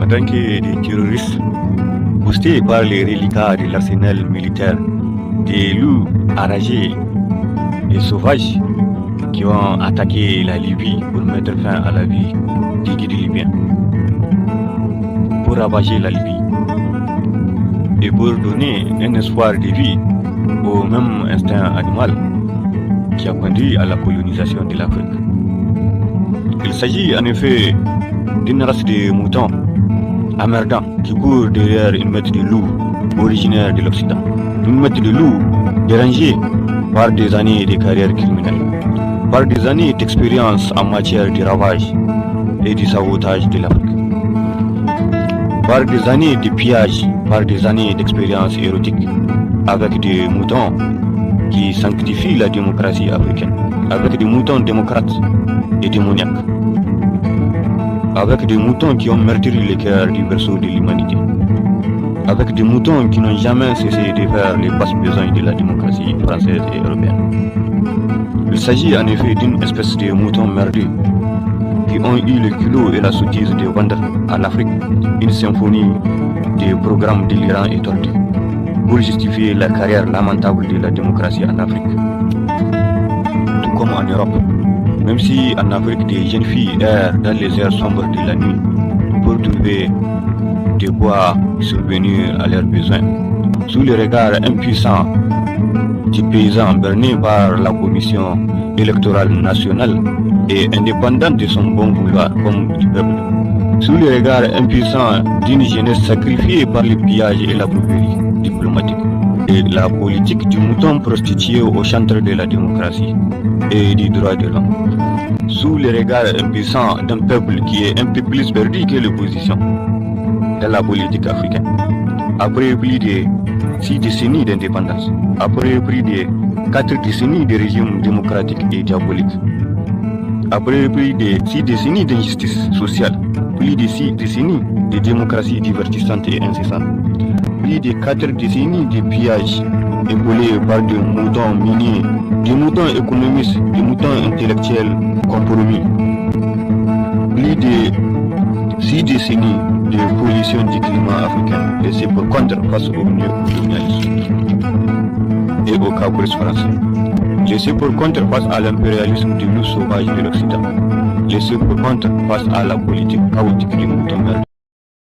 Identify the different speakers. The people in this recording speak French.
Speaker 1: tant que des terroristes boostés par les reliquats de l'arsenal militaire, des loups enragés et sauvages qui ont attaqué la Libye pour mettre fin à la vie des guides libyens, pour ravager la Libye et pour donner un espoir de vie au même instinct animal qui a conduit à la colonisation de l'Afrique. Il s'agit en effet d'une race de moutons amerdants qui court derrière une meute de loups originaire de l'Occident. Une meute de loups dérangée par des années de carrière criminelle, par des années d'expérience en matière de ravage et de sabotage de l'Afrique, par des années de pillage, par des années d'expérience érotique, avec des moutons qui sanctifient la démocratie africaine, avec des moutons démocrates et démoniaques, avec des moutons qui ont meurtri les cœurs du berceau de l'humanité, avec des moutons qui n'ont jamais cessé de faire les basses besognes de la démocratie française et européenne. Il s'agit en effet d'une espèce de moutons merdeux qui ont eu le culot et la sottise de vendre à l'Afrique une symphonie de programmes délirants et tordus pour justifier la carrière lamentable de la démocratie en Afrique. Tout comme en Europe, même si en Afrique des jeunes filles errent dans les airs sombres de la nuit pour trouver de quoi subvenir à leurs besoins, sous le regard impuissant du paysan berné par la commission électorale nationale et indépendante de son bon vouloir comme du peuple, sous le regard impuissant d'une jeunesse sacrifiée par le pillage et la brouillerie diplomatique et la politique du mouton prostitué au chantre de la démocratie et du droit de l'homme, sous le regard impuissant d'un peuple qui est un peu plus perdu que l'opposition dans la politique africaine. Après plus de 6 décennies d'indépendance, après plus de 4 décennies de régime démocratique et diabolique, après plus de 6 décennies d'injustice sociale, plus de 6 décennies de démocratie divertissante et incessante, plus de 4 décennies de pillage épaulés par des moutons miniers, des moutons économistes, des moutons intellectuels compromis, plus de 6 décennies de pollution du climat africain laissé pour contre face au néocolonialisme et au caprice français, laissé pour contre face à l'impérialisme du loup sauvage de l'Occident, laissé pour contre face à la politique chaotique du mouton vert.